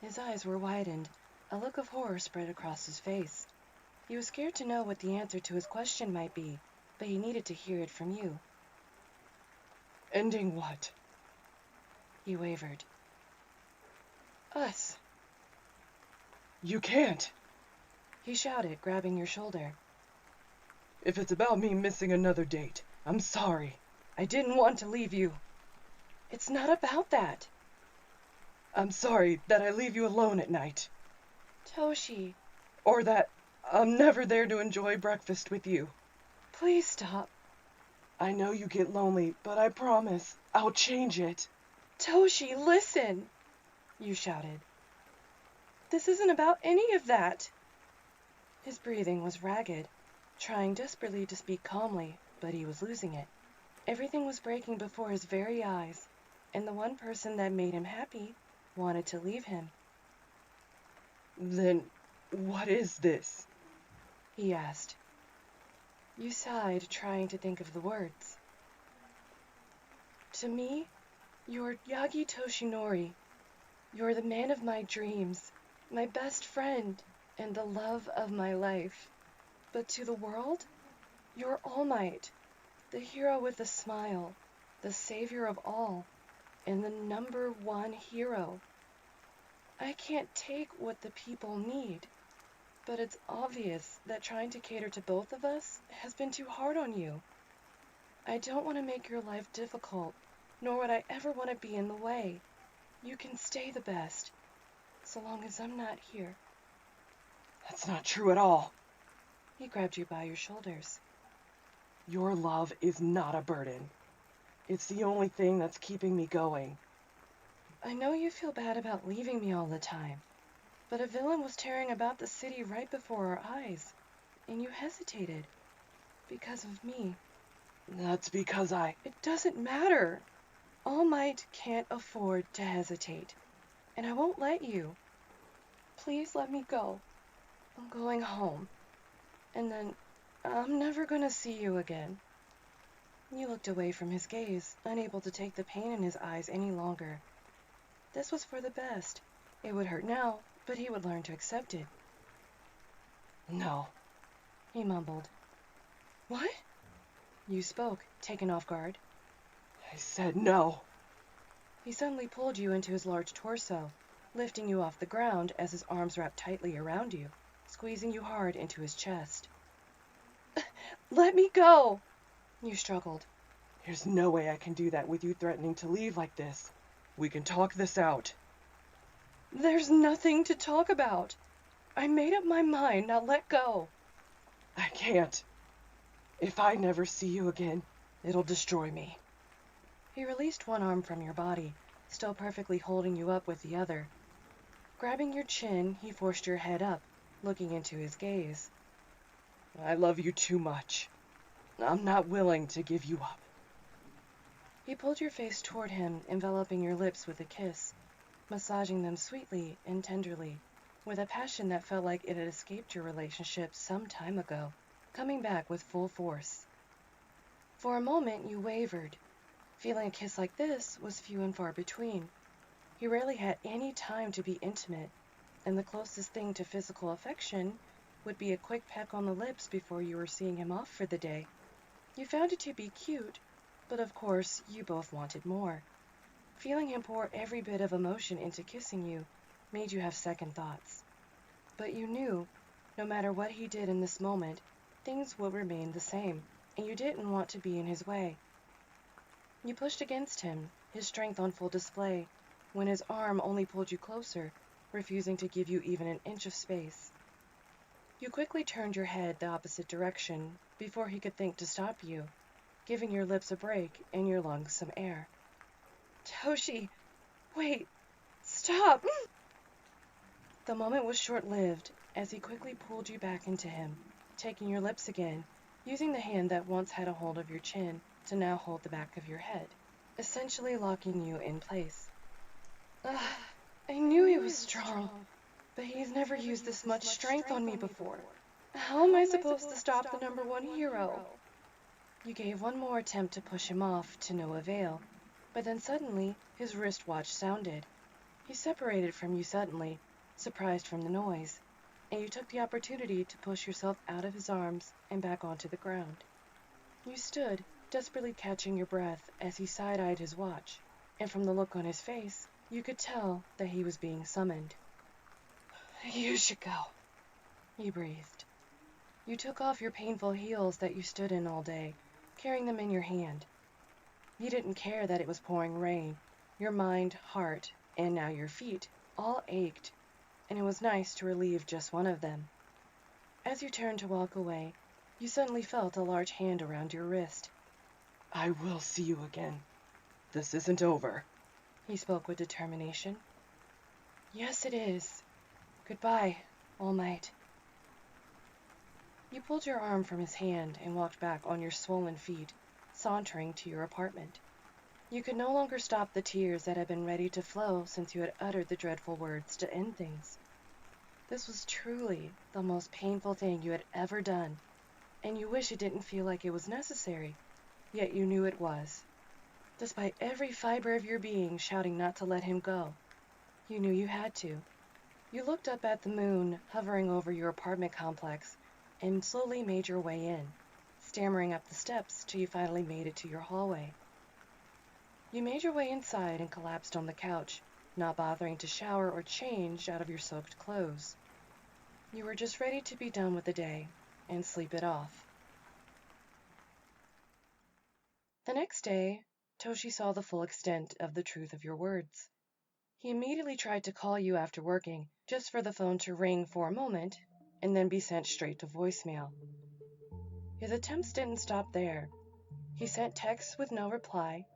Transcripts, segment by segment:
His eyes were widened. A look of horror spread across his face. He was scared to know what the answer to his question might be, but he needed to hear it from you. Ending what? He wavered. Us. You can't! He shouted, grabbing your shoulder. If it's about me missing another date, I'm sorry. I didn't want to leave you. It's not about that. I'm sorry that I leave you alone at night. Toshi. Or that I'm never there to enjoy breakfast with you. Please stop. I know you get lonely, but I promise I'll change it. Toshi, listen! You shouted. This isn't about any of that. His breathing was ragged, trying desperately to speak calmly, but he was losing it. Everything was breaking before his very eyes, and the one person that made him happy wanted to leave him. Then what is this? He asked. You sighed, trying to think of the words. To me, you're Yagi Toshinori. You're the man of my dreams, my best friend, and the love of my life. But to the world, you're All Might, the hero with a smile, the savior of all, and the #1 hero. I can't take what the people need, but it's obvious that trying to cater to both of us has been too hard on you. I don't want to make your life difficult, nor would I ever want to be in the way. You can stay the best, so long as I'm not here. That's not true at all. He grabbed you by your shoulders. Your love is not a burden. It's the only thing that's keeping me going. I know you feel bad about leaving me all the time, but a villain was tearing about the city right before our eyes, and you hesitated. Because of me. That's because It doesn't matter. All Might can't afford to hesitate, and I won't let you. Please let me go. I'm going home, and then I'm never gonna see you again. You looked away from his gaze, unable to take the pain in his eyes any longer. This was for the best. It would hurt now, but he would learn to accept it. No, He mumbled. What? You spoke, taken off guard. I said no. He suddenly pulled you into his large torso, lifting you off the ground as his arms wrapped tightly around you, squeezing you hard into his chest. Let me go! You struggled. There's no way I can do that with you threatening to leave like this. We can talk this out. There's nothing to talk about. I made up my mind, now let go. I can't. If I never see you again, it'll destroy me. He released one arm from your body, still perfectly holding you up with the other. Grabbing your chin, he forced your head up, looking into his gaze. I love you too much. I'm not willing to give you up. He pulled your face toward him, enveloping your lips with a kiss, massaging them sweetly and tenderly, with a passion that felt like it had escaped your relationship some time ago, coming back with full force. For a moment you wavered. Feeling a kiss like this was few and far between. He rarely had any time to be intimate, and the closest thing to physical affection would be a quick peck on the lips before you were seeing him off for the day. You found it to be cute, but of course you both wanted more. Feeling him pour every bit of emotion into kissing you made you have second thoughts. But you knew, no matter what he did in this moment, things would remain the same, and you didn't want to be in his way. You pushed against him, his strength on full display, when his arm only pulled you closer, refusing to give you even an inch of space. You quickly turned your head the opposite direction before he could think to stop you, giving your lips a break and your lungs some air. Toshi, wait, stop! The moment was short-lived as he quickly pulled you back into him, taking your lips again, using the hand that once had a hold of your chin to now hold the back of your head, essentially locking you in place. I knew he was strong, but he's never used this much strength on me before. How am I supposed to stop the #1 hero? You gave one more attempt to push him off, to no avail, but then suddenly his wristwatch sounded. He separated from you suddenly, surprised from the noise, and you took the opportunity to push yourself out of his arms and back onto the ground. You stood, desperately catching your breath as he side-eyed his watch, and from the look on his face, you could tell that he was being summoned. "You should go," he breathed. You took off your painful heels that you stood in all day, carrying them in your hand. You didn't care that it was pouring rain. Your mind, heart, and now your feet all ached, and it was nice to relieve just one of them. As you turned to walk away, you suddenly felt a large hand around your wrist. "I will see you again. This isn't over," He spoke with determination. "Yes, it is. Goodbye, All Might." You pulled your arm from his hand and walked back on your swollen feet, sauntering to your apartment. You could no longer stop the tears that had been ready to flow since you had uttered the dreadful words to end things. This was truly the most painful thing you had ever done, and you wish it didn't feel like it was necessary, yet you knew it was. Despite every fiber of your being shouting not to let him go, you knew you had to. You looked up at the moon hovering over your apartment complex and slowly made your way in, stammering up the steps till you finally made it to your hallway. You made your way inside and collapsed on the couch, not bothering to shower or change out of your soaked clothes. You were just ready to be done with the day and sleep it off. The next day, Toshi saw the full extent of the truth of your words. He immediately tried to call you after working, just for the phone to ring for a moment and then be sent straight to voicemail. His attempts didn't stop there. He sent texts with no reply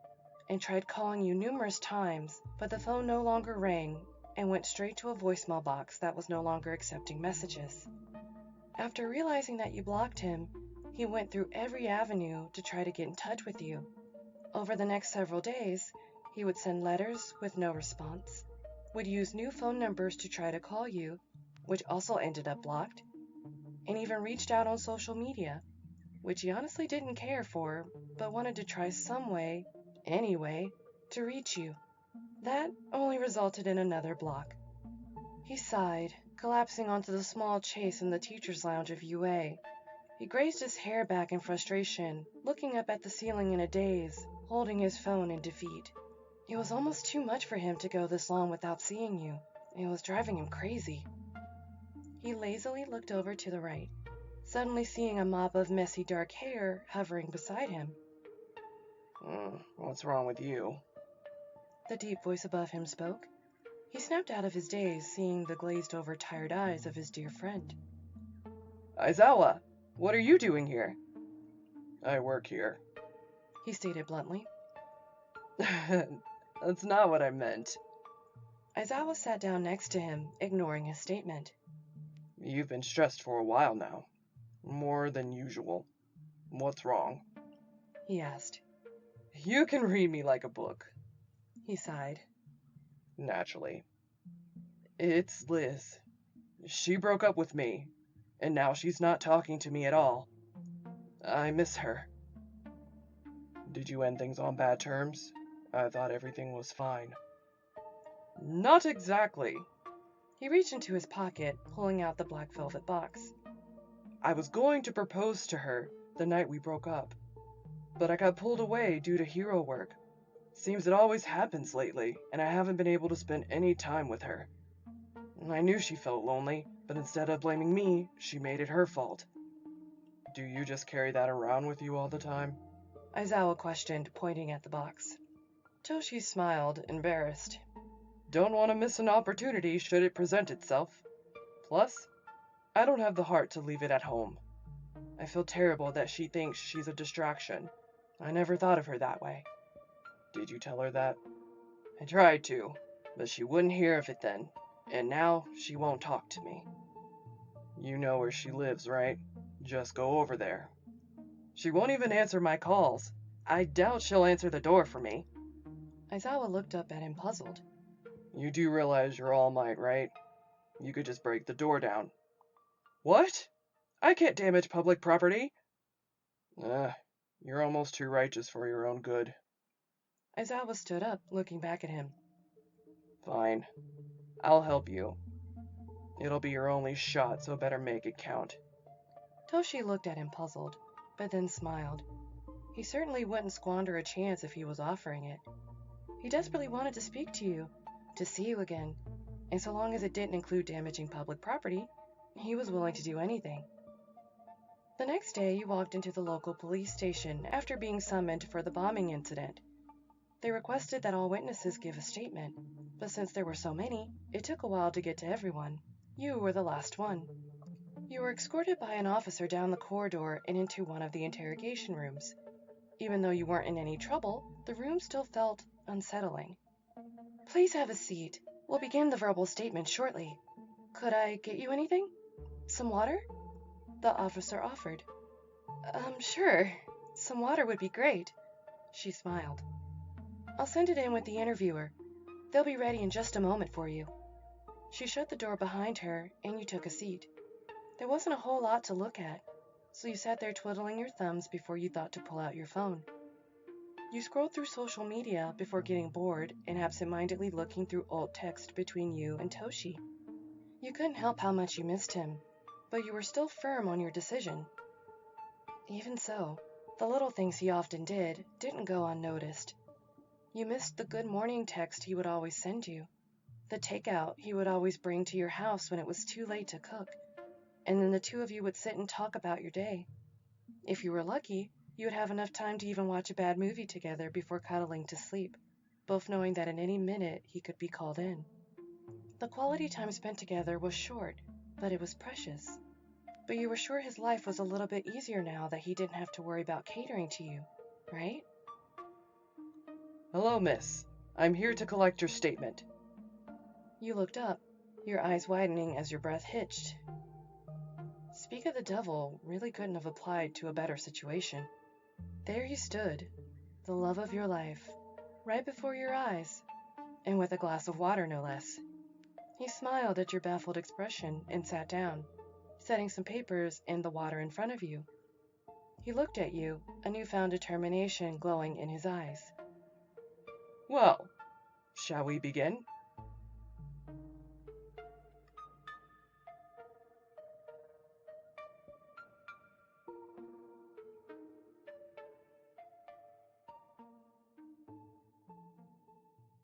and tried calling you numerous times, but the phone no longer rang and went straight to a voicemail box that was no longer accepting messages. After realizing that you blocked him, he went through every avenue to try to get in touch with you. Over the next several days, he would send letters with no response, would use new phone numbers to try to call you, which also ended up blocked, and even reached out on social media, which he honestly didn't care for, but wanted to try some way, anyway, to reach you. That only resulted in another block. He sighed, collapsing onto the small chase in the teacher's lounge of UA. He grazed his hair back in frustration, looking up at the ceiling in a daze, holding his phone in defeat. It was almost too much for him to go this long without seeing you. It was driving him crazy. He lazily looked over to the right, suddenly seeing a mop of messy dark hair hovering beside him. What's wrong with you?" The deep voice above him spoke. He snapped out of his daze, seeing the glazed-over tired eyes of his dear friend. "Aizawa, what are you doing here?" "I work here," He stated bluntly. "That's not what I meant." Aizawa sat down next to him, ignoring his statement. "You've been stressed for a while now. More than usual. What's wrong?" He asked. "You can read me like a book." He sighed. "Naturally. It's Liz. She broke up with me, and now she's not talking to me at all. I miss her." "Did you end things on bad terms? I thought everything was fine." "Not exactly." He reached into his pocket, pulling out the black velvet box. "I was going to propose to her the night we broke up, but I got pulled away due to hero work. Seems it always happens lately, and I haven't been able to spend any time with her. I knew she felt lonely, but instead of blaming me, she made it her fault." "Do you just carry that around with you all the time?" Aizawa questioned, pointing at the box. Toshi smiled, embarrassed. "Don't want to miss an opportunity should it present itself. Plus, I don't have the heart to leave it at home. I feel terrible that she thinks she's a distraction. I never thought of her that way." "Did you tell her that?" "I tried to, but she wouldn't hear of it then, and now she won't talk to me." "You know where she lives, right? Just go over there." "She won't even answer my calls. I doubt she'll answer the door for me." Aizawa looked up at him, puzzled. "You do realize you're All Might, right? You could just break the door down." "What? I can't damage public property." You're almost too righteous for your own good." Aizawa stood up, looking back at him. Fine. I'll help you. It'll be your only shot, so better make it count. Toshi looked at him puzzled, but then smiled. He certainly wouldn't squander a chance if he was offering it. He desperately wanted to speak to you, to see you again, and so long as it didn't include damaging public property, he was willing to do anything. The next day, you walked into the local police station after being summoned for the bombing incident. They requested that all witnesses give a statement, but since there were so many, it took a while to get to everyone. You were the last one. You were escorted by an officer down the corridor and into one of the interrogation rooms. Even though you weren't in any trouble, the room still felt unsettling. Please have a seat. We'll begin the verbal statement shortly. Could I get you anything? Some water? The officer offered. Sure. Some water would be great. She smiled. I'll send it in with the interviewer. They'll be ready in just a moment for you. She shut the door behind her, and you took a seat. There wasn't a whole lot to look at, so you sat there twiddling your thumbs before you thought to pull out your phone. You scrolled through social media before getting bored and absent-mindedly looking through old text between you and Toshi. You couldn't help how much you missed him, but you were still firm on your decision. Even so, the little things he often didn't go unnoticed. You missed the good morning text he would always send you, the takeout he would always bring to your house when it was too late to cook, and then the two of you would sit and talk about your day. If you were lucky, you would have enough time to even watch a bad movie together before cuddling to sleep, both knowing that at any minute he could be called in. The quality time spent together was short, but it was precious. But you were sure his life was a little bit easier now that he didn't have to worry about catering to you, right? Hello, miss. I'm here to collect your statement. You looked up, your eyes widening as your breath hitched. Speak of the devil really couldn't have applied to a better situation. There he stood, the love of your life, right before your eyes, and with a glass of water no less. He smiled at your baffled expression and sat down, setting some papers and the water in front of you. He looked at you, a newfound determination glowing in his eyes. Well, shall we begin?